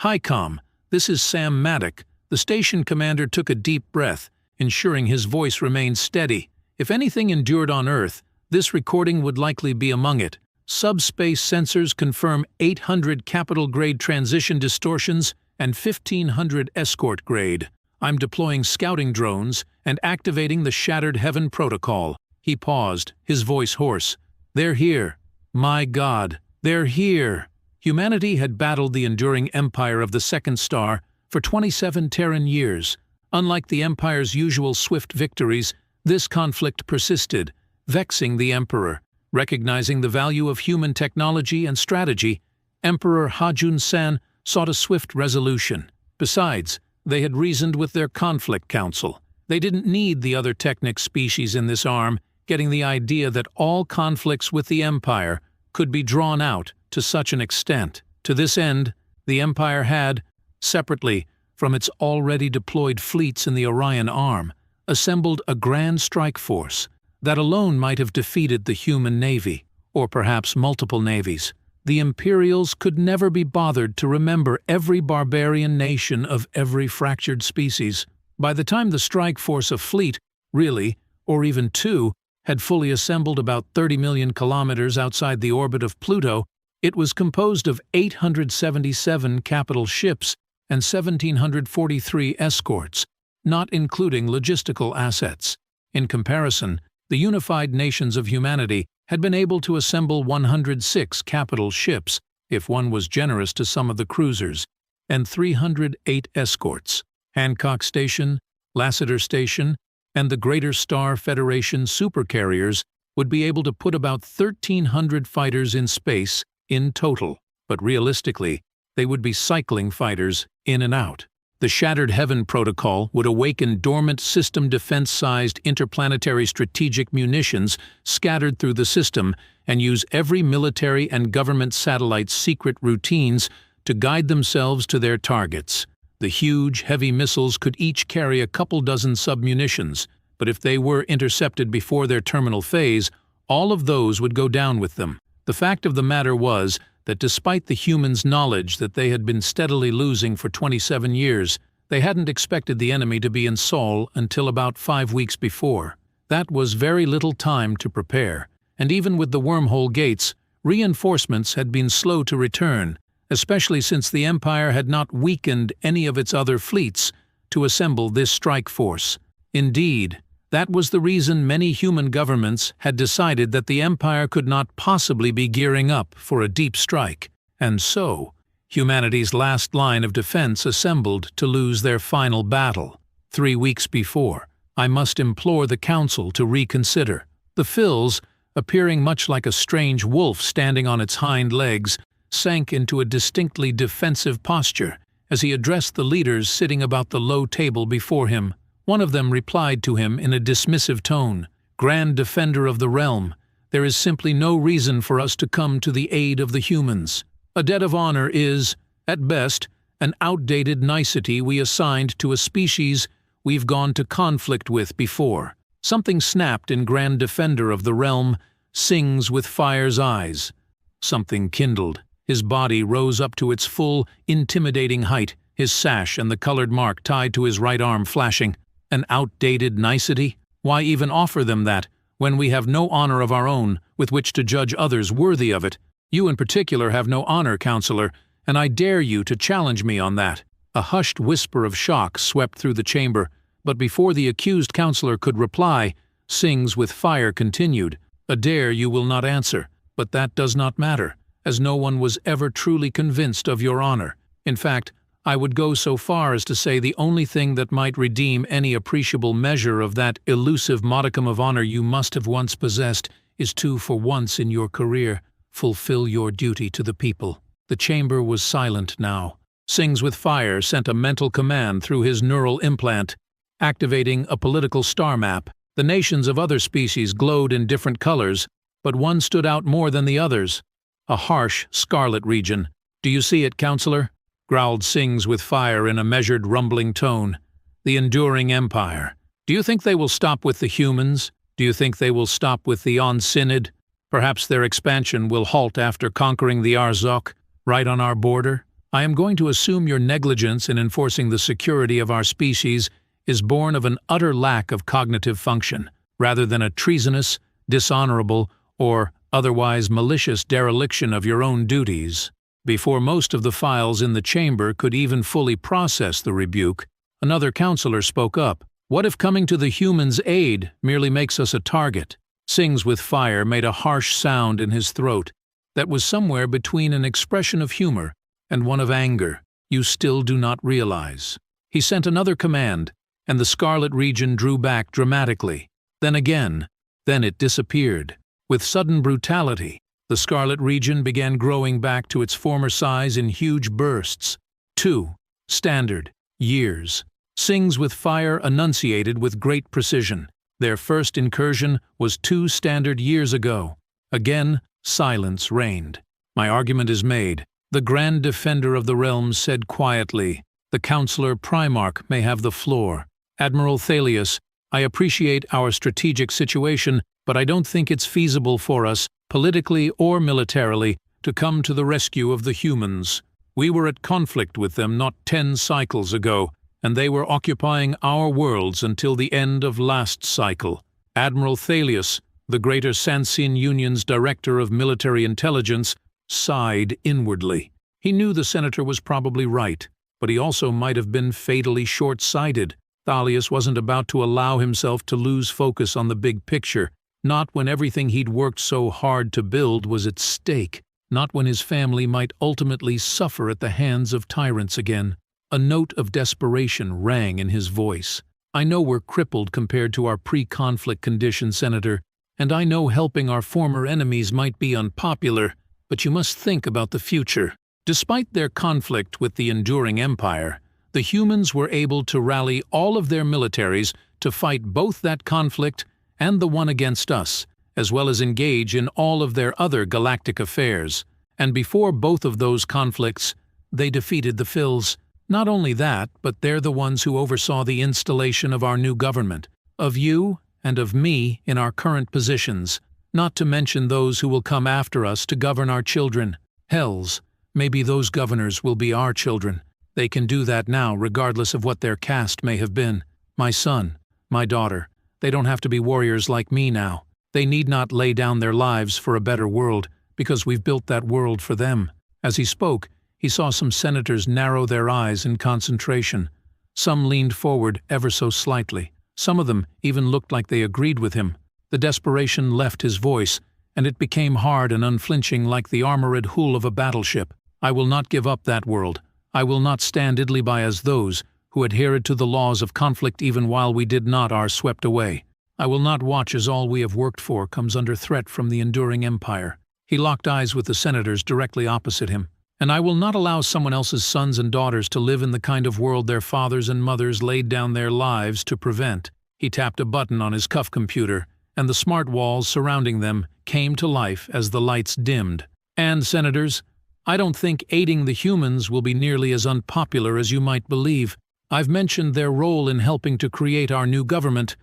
"Hi, Com. This is Sam Maddock." The station commander took a deep breath, ensuring his voice remained steady. If anything endured on Earth, this recording would likely be among it. Subspace sensors confirm 800 capital-grade transition distortions and 1,500 escort-grade. I'm deploying scouting drones and activating the Shattered Heaven Protocol. He paused, his voice hoarse. "They're here. My God, they're here." Humanity had battled the enduring empire of the Second Star for 27 Terran years. Unlike the Empire's usual swift victories, this conflict persisted, vexing the Emperor. Recognizing the value of human technology and strategy, Emperor Hajun-san sought a swift resolution. Besides, they had reasoned with their conflict council. They didn't need the other Technic species in this arm, getting the idea that all conflicts with the Empire could be drawn out to such an extent. To this end, the Empire had, separately from its already deployed fleets in the Orion Arm, assembled a grand strike force that alone might have defeated the human navy, or perhaps multiple navies. The Imperials could never be bothered to remember every barbarian nation of every fractured species. By the time the strike force of fleet, really, or even two, had fully assembled about 30 million kilometers outside the orbit of Pluto, it was composed of 877 capital ships and 1,743 escorts, not including logistical assets. In comparison, the unified nations of humanity had been able to assemble 106 capital ships, if one was generous to some of the cruisers, and 308 escorts. Hancock Station, Lassiter Station, and the Greater Star Federation supercarriers would be able to put about 1,300 fighters in space in total, but realistically, they would be cycling fighters in and out. The Shattered Heaven Protocol would awaken dormant system defense-sized interplanetary strategic munitions scattered through the system and use every military and government satellite's secret routines to guide themselves to their targets. The huge, heavy missiles could each carry a couple dozen submunitions, but if they were intercepted before their terminal phase, all of those would go down with them. The fact of the matter was that despite the humans' knowledge that they had been steadily losing for 27 years, they hadn't expected the enemy to be in Sol until about 5 weeks before. That was very little time to prepare, and even with the wormhole gates, reinforcements had been slow to return, especially since the Empire had not weakened any of its other fleets to assemble this strike force. Indeed, that was the reason many human governments had decided that the Empire could not possibly be gearing up for a deep strike, and so, humanity's last line of defense assembled to lose their final battle. 3 weeks before, I must implore the Council to reconsider. The Phils, appearing much like a strange wolf standing on its hind legs, sank into a distinctly defensive posture as he addressed the leaders sitting about the low table before him. One of them replied to him in a dismissive tone, "Grand Defender of the Realm, there is simply no reason for us to come to the aid of the humans. A debt of honor is, at best, an outdated nicety we assigned to a species we've gone to conflict with before." Something snapped in Grand Defender of the Realm, Sings with Fire's eyes. Something kindled. His body rose up to its full, intimidating height, his sash and the colored mark tied to his right arm flashing. An outdated nicety? Why even offer them that, when we have no honor of our own with which to judge others worthy of it? You in particular have no honor, Counselor, and I dare you to challenge me on that. A hushed whisper of shock swept through the chamber, but before the accused counselor could reply, Sings with Fire continued, "A dare you will not answer, but that does not matter, as no one was ever truly convinced of your honor. In fact, I would go so far as to say the only thing that might redeem any appreciable measure of that elusive modicum of honor you must have once possessed is to, for once in your career, fulfill your duty to the people." The chamber was silent now. Sings with Fire sent a mental command through his neural implant, activating a political star map. The nations of other species glowed in different colors, but one stood out more than the others. A harsh, scarlet region. "Do you see it, Counselor?" growled Sings with Fire in a measured, rumbling tone. "The enduring empire. Do you think they will stop with the humans? Do you think they will stop with the On-Synod? Perhaps their expansion will halt after conquering the Arzok, right on our border? I am going to assume your negligence in enforcing the security of our species is born of an utter lack of cognitive function, rather than a treasonous, dishonorable, or otherwise malicious dereliction of your own duties. Before most of the files in the chamber could even fully process the rebuke, another counselor spoke up. What if coming to the humans' aid merely makes us a target? Sings with Fire made a harsh sound in his throat that was somewhere between an expression of humor and one of anger. You still do not realize. He sent another command, and the Scarlet Region drew back dramatically. Then again, then it disappeared. With sudden brutality, the Scarlet Region began growing back to its former size in huge bursts. 2 standard years. Sings with Fire enunciated with great precision. Their first incursion was 2 standard years ago. Again, silence reigned. My argument is made. The Grand Defender of the Realms said quietly. The Counselor Primarch may have the floor. Admiral Thalius, I appreciate our strategic situation, but I don't think it's feasible for us, politically or militarily, to come to the rescue of the humans. We were at conflict with them not 10 cycles ago, and they were occupying our worlds until the end of last cycle. Admiral Thalius, the Greater Sansin Union's Director of Military Intelligence, sighed inwardly. He knew the senator was probably right, but he also might have been fatally short-sighted. Thalius wasn't about to allow himself to lose focus on the big picture, not when everything he'd worked so hard to build was at stake, not when his family might ultimately suffer at the hands of tyrants again. A note of desperation rang in his voice. I know we're crippled compared to our pre-conflict condition, Senator, and I know helping our former enemies might be unpopular, but you must think about the future. Despite their conflict with the enduring empire, the humans were able to rally all of their militaries to fight both that conflict and the one against us, as well as engage in all of their other galactic affairs. And before both of those conflicts, they defeated the Phils. Not only that, but they're the ones who oversaw the installation of our new government, of you and of me in our current positions, not to mention those who will come after us to govern our children. Hells, maybe those governors will be our children. They can do that now, regardless of what their caste may have been. My son, my daughter, they don't have to be warriors like me now. They need not lay down their lives for a better world, because we've built that world for them. As he spoke, he saw some senators narrow their eyes in concentration. Some leaned forward ever so slightly. Some of them even looked like they agreed with him. The desperation left his voice, and it became hard and unflinching like the armored hull of a battleship. I will not give up that world. I will not stand idly by as those who adhered to the laws of conflict even while we did not are swept away. I will not watch as all we have worked for comes under threat from the enduring empire. He locked eyes with the senators directly opposite him. And I will not allow someone else's sons and daughters to live in the kind of world their fathers and mothers laid down their lives to prevent. He tapped a button on his cuff computer, and the smart walls surrounding them came to life as the lights dimmed. And, senators, I don't think aiding the humans will be nearly as unpopular as you might believe. I've mentioned their role in helping to create our new government,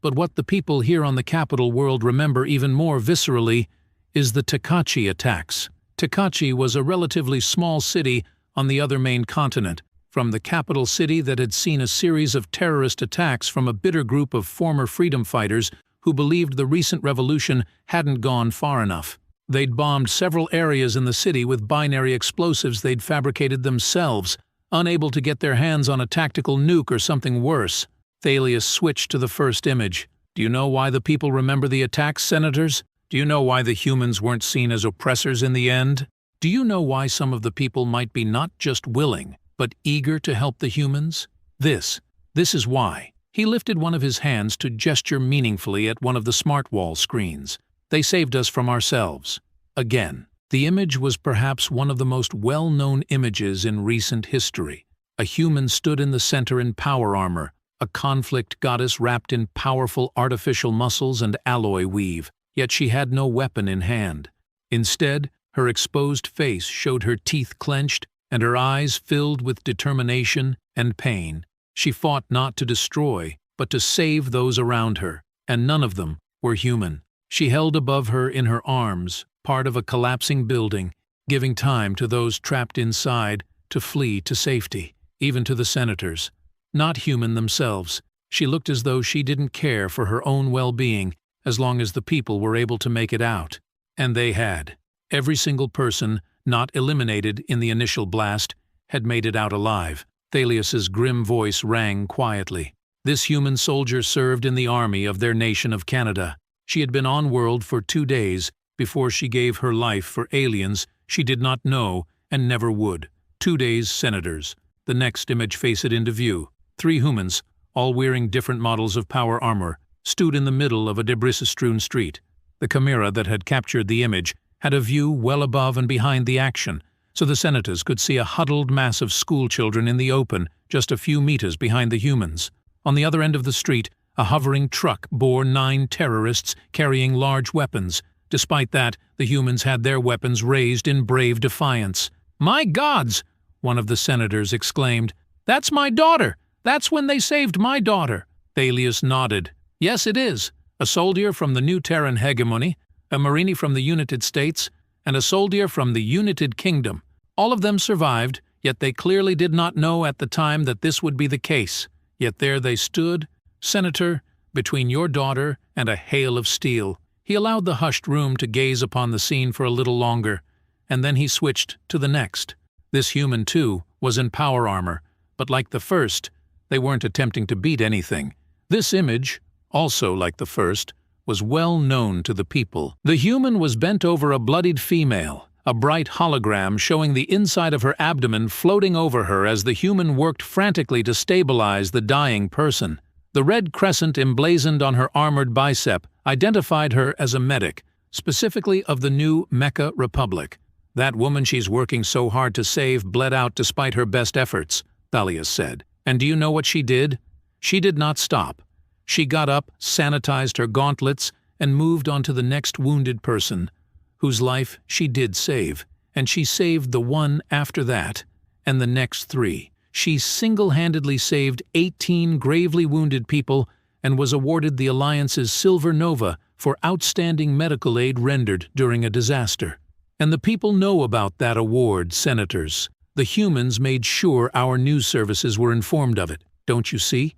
but what the people here on the capital world remember even more viscerally is the Takachi attacks. Takachi was a relatively small city on the other main continent, from the capital city that had seen a series of terrorist attacks from a bitter group of former freedom fighters who believed the recent revolution hadn't gone far enough. They'd bombed several areas in the city with binary explosives they'd fabricated themselves, unable to get their hands on a tactical nuke or something worse. Thalius switched to the first image. Do you know why the people remember the attacks, senators? Do you know why the humans weren't seen as oppressors in the end? Do you know why some of the people might be not just willing, but eager to help the humans? This is why. He lifted one of his hands to gesture meaningfully at one of the smart wall screens. They saved us from ourselves. Again, the image was perhaps one of the most well-known images in recent history. A human stood in the center in power armor, a conflict goddess wrapped in powerful artificial muscles and alloy weave. Yet she had no weapon in hand. Instead, her exposed face showed her teeth clenched and her eyes filled with determination and pain. She fought not to destroy, but to save those around her, and none of them were human. She held above her in her arms part of a collapsing building, giving time to those trapped inside to flee to safety, even to the senators. Not human themselves, she looked as though she didn't care for her own well-being as long as the people were able to make it out. And they had. Every single person not eliminated in the initial blast had made it out alive. Thalius's grim voice rang quietly. This human soldier served in the army of their nation of Canada. She had been on-world for 2 days before she gave her life for aliens she did not know and never would. 2 days, senators. The next image faced into view. 3 humans, all wearing different models of power armor, stood in the middle of a debris-strewn street. The camera that had captured the image had a view well above and behind the action, so the senators could see a huddled mass of schoolchildren in the open just a few meters behind the humans. On the other end of the street, a hovering truck bore 9 terrorists carrying large weapons. Despite that, the humans had their weapons raised in brave defiance. "My gods!" one of the senators exclaimed. "That's my daughter! That's when they saved my daughter!" Thalius nodded. "Yes, it is. A soldier from the new Terran hegemony, a Marine from the United States, and a soldier from the United Kingdom. All of them survived, yet they clearly did not know at the time that this would be the case. Yet there they stood, Senator, between your daughter and a hail of steel." He allowed the hushed room to gaze upon the scene for a little longer, and then he switched to the next. This human, too, was in power armor, but like the first, they weren't attempting to beat anything. This image, also like the first, was well known to the people. The human was bent over a bloodied female, a bright hologram showing the inside of her abdomen floating over her as the human worked frantically to stabilize the dying person. The red crescent emblazoned on her armored bicep identified her as a medic, specifically of the new Mecha Republic. "That woman she's working so hard to save bled out despite her best efforts," Thalius said. "And do you know what she did? She did not stop. She got up, sanitized her gauntlets, and moved on to the next wounded person, whose life she did save, and she saved the one after that, and the next 3. She single-handedly saved 18 gravely wounded people and was awarded the Alliance's Silver Nova for outstanding medical aid rendered during a disaster. And the people know about that award, senators. The humans made sure our news services were informed of it, don't you see?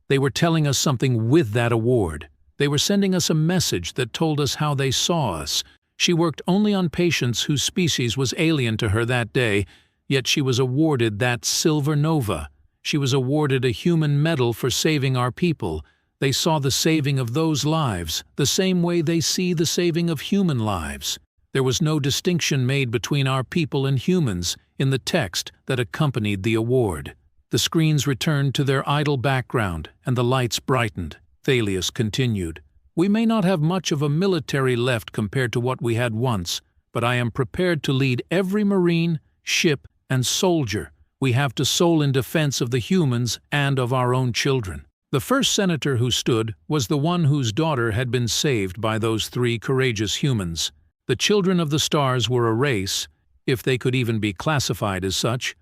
They were telling us something with that award. They were sending us a message that told us how they saw us. She worked only on patients whose species was alien to her that day, yet she was awarded that Silver Nova. She was awarded a human medal for saving our people. They saw the saving of those lives, the same way they see the saving of human lives. There was no distinction made between our people and humans in the text that accompanied the award. The screens returned to their idle background, and the lights brightened. Thalius continued, "We may not have much of a military left compared to what we had once, but I am prepared to lead every Marine, ship, and soldier we have to soul in defense of the humans and of our own children." The first senator who stood was the one whose daughter had been saved by those 3 courageous humans. The children of the stars were a race, if they could even be classified as such,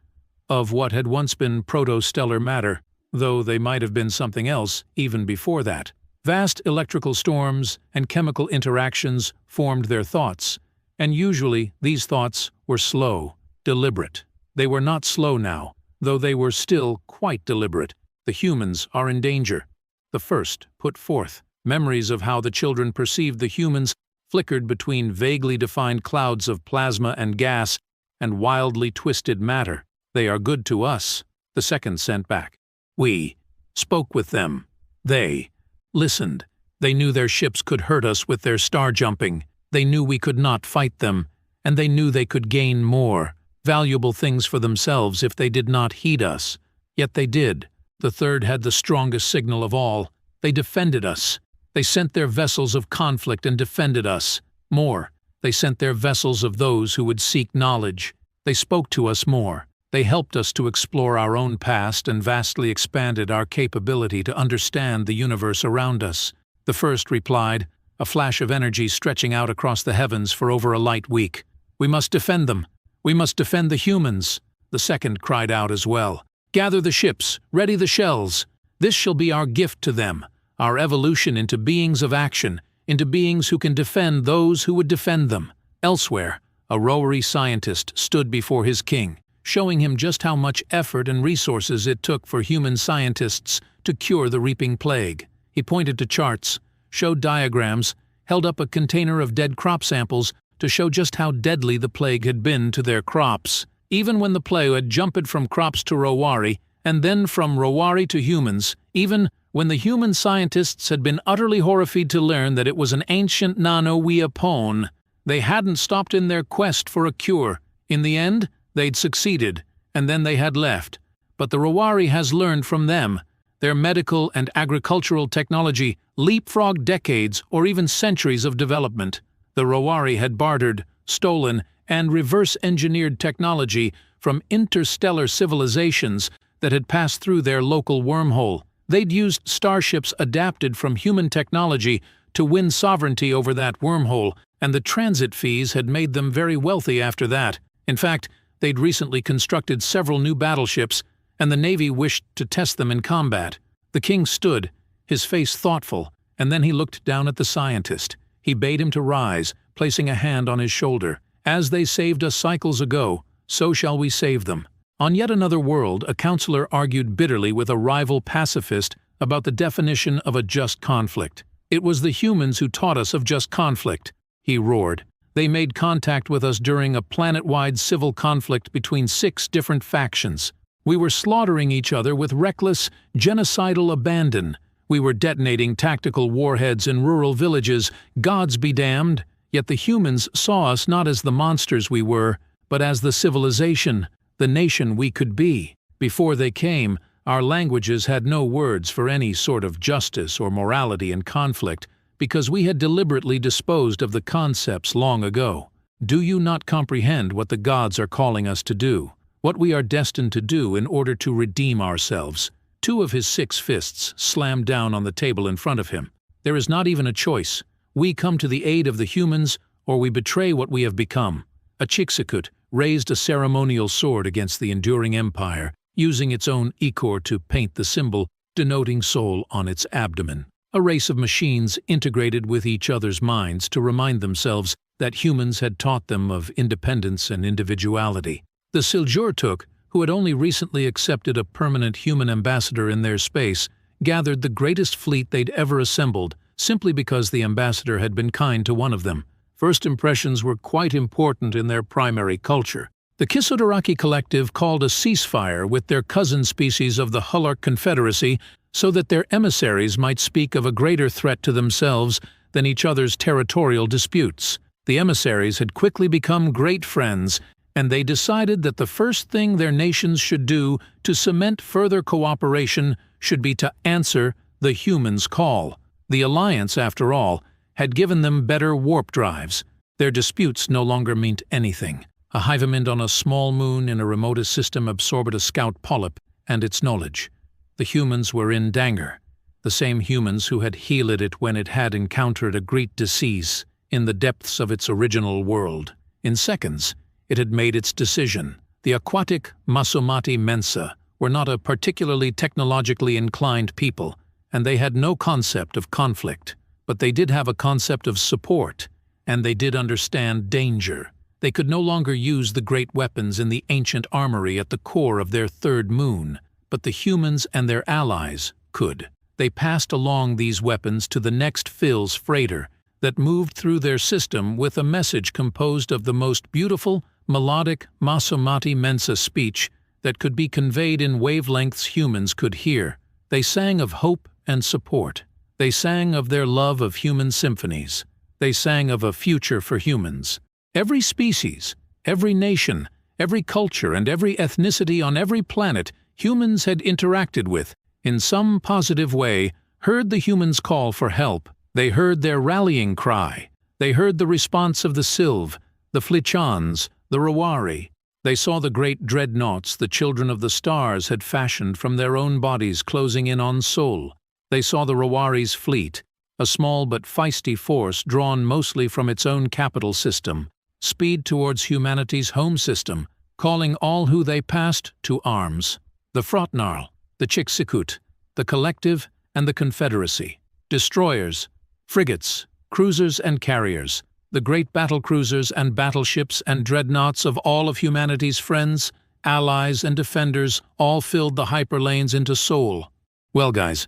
of what had once been protostellar matter, though they might have been something else even before that. Vast electrical storms and chemical interactions formed their thoughts, and usually these thoughts were slow, deliberate. They were not slow now, though they were still quite deliberate. The humans are in danger. The first put forth. Memories of how the children perceived the humans flickered between vaguely defined clouds of plasma and gas and wildly twisted matter. "They are good to us," the second sent back. "We spoke with them. They listened. They knew their ships could hurt us with their star jumping. They knew we could not fight them, and they knew they could gain more, valuable things for themselves if they did not heed us. Yet they did. The third had the strongest signal of all. They defended us. They sent their vessels of conflict and defended us. More, they sent their vessels of those who would seek knowledge. They spoke to us more. They helped us to explore our own past and vastly expanded our capability to understand the universe around us." The first replied, a flash of energy stretching out across the heavens for over a light week. "We must defend them. We must defend the humans." The second cried out as well. "Gather the ships, ready the shells. This shall be our gift to them, our evolution into beings of action, into beings who can defend those who would defend them." Elsewhere, a Rowary scientist stood before his king. showing him just how much effort and resources it took for human scientists to cure the reaping plague. He pointed to charts, showed diagrams, held up a container of dead crop samples to show just how deadly the plague had been to their crops. Even when the plague had jumped from crops to Rowari, and then from Rowari to humans, even when the human scientists had been utterly horrified to learn that it was an ancient nano-weapon, they hadn't stopped in their quest for a cure. In the end, they'd succeeded, and then they had left. But the Rowari has learned from them. Their medical and agricultural technology leapfrogged decades or even centuries of development. The Rowari had bartered, stolen, and reverse-engineered technology from interstellar civilizations that had passed through their local wormhole. They'd used starships adapted from human technology to win sovereignty over that wormhole, and the transit fees had made them very wealthy after that. In fact, they'd recently constructed several new battleships, and the Navy wished to test them in combat. The king stood, his face thoughtful, and then he looked down at the scientist. He bade him to rise, placing a hand on his shoulder. As they saved us cycles ago, so shall we save them. On yet another world, a counselor argued bitterly with a rival pacifist about the definition of a just conflict. It was the humans who taught us of just conflict, he roared. They made contact with us during a planet-wide civil conflict between 6 different factions. We were slaughtering each other with reckless, genocidal abandon. We were detonating tactical warheads in rural villages, gods be damned. Yet the humans saw us not as the monsters we were, but as the civilization, the nation we could be. Before they came, our languages had no words for any sort of justice or morality in conflict, because we had deliberately disposed of the concepts long ago. Do you not comprehend what the gods are calling us to do? What we are destined to do in order to redeem ourselves? 2 of his 6 fists slammed down on the table in front of him. There is not even a choice. We come to the aid of the humans, or we betray what we have become. A Chixikut raised a ceremonial sword against the enduring empire, using its own ichor to paint the symbol denoting soul on its abdomen. A race of machines integrated with each other's minds to remind themselves that humans had taught them of independence and individuality. The Siljurtuk, who had only recently accepted a permanent human ambassador in their space, gathered the greatest fleet they'd ever assembled, simply because the ambassador had been kind to one of them. First impressions were quite important in their primary culture. The Kisodoraki collective called a ceasefire with their cousin species of the Hullark Confederacy so that their emissaries might speak of a greater threat to themselves than each other's territorial disputes. The emissaries had quickly become great friends, and they decided that the first thing their nations should do to cement further cooperation should be to answer the humans' call. The alliance, after all, had given them better warp drives. Their disputes no longer meant anything. A Hivamind on a small moon in a remotest system absorbed a scout polyp and its knowledge. The humans were in danger, the same humans who had healed it when it had encountered a great disease in the depths of its original world. In seconds, it had made its decision. The aquatic Masumati Mensa were not a particularly technologically inclined people, and they had no concept of conflict. But they did have a concept of support, and they did understand danger. They could no longer use the great weapons in the ancient armory at the core of their 3rd moon, but the humans and their allies could. They passed along these weapons to the next Phil's freighter that moved through their system with a message composed of the most beautiful, melodic Masumati Mensa speech that could be conveyed in wavelengths humans could hear. They sang of hope and support. They sang of their love of human symphonies. They sang of a future for humans. Every species, every nation, every culture, and every ethnicity on every planet humans had interacted with, in some positive way, heard the humans' call for help. They heard their rallying cry. They heard the response of the Sylv, the Flichans, the Rowari. They saw the great dreadnoughts the children of the stars had fashioned from their own bodies closing in on Sol. They saw the Rowari's fleet, a small but feisty force drawn mostly from its own capital system, speed towards humanity's home system, calling all who they passed to arms. The Frotnarl, the Chixikut, the Collective, and the Confederacy. Destroyers, frigates, cruisers and carriers, the great battlecruisers and battleships and dreadnoughts of all of humanity's friends, allies, and defenders all filled the hyperlanes into Seoul. Well guys,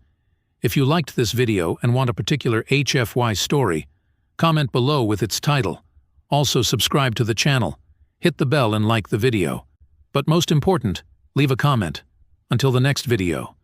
if you liked this video and want a particular HFY story, comment below with its title. Also subscribe to the channel, hit the bell and like the video. But most important, leave a comment. Until the next video.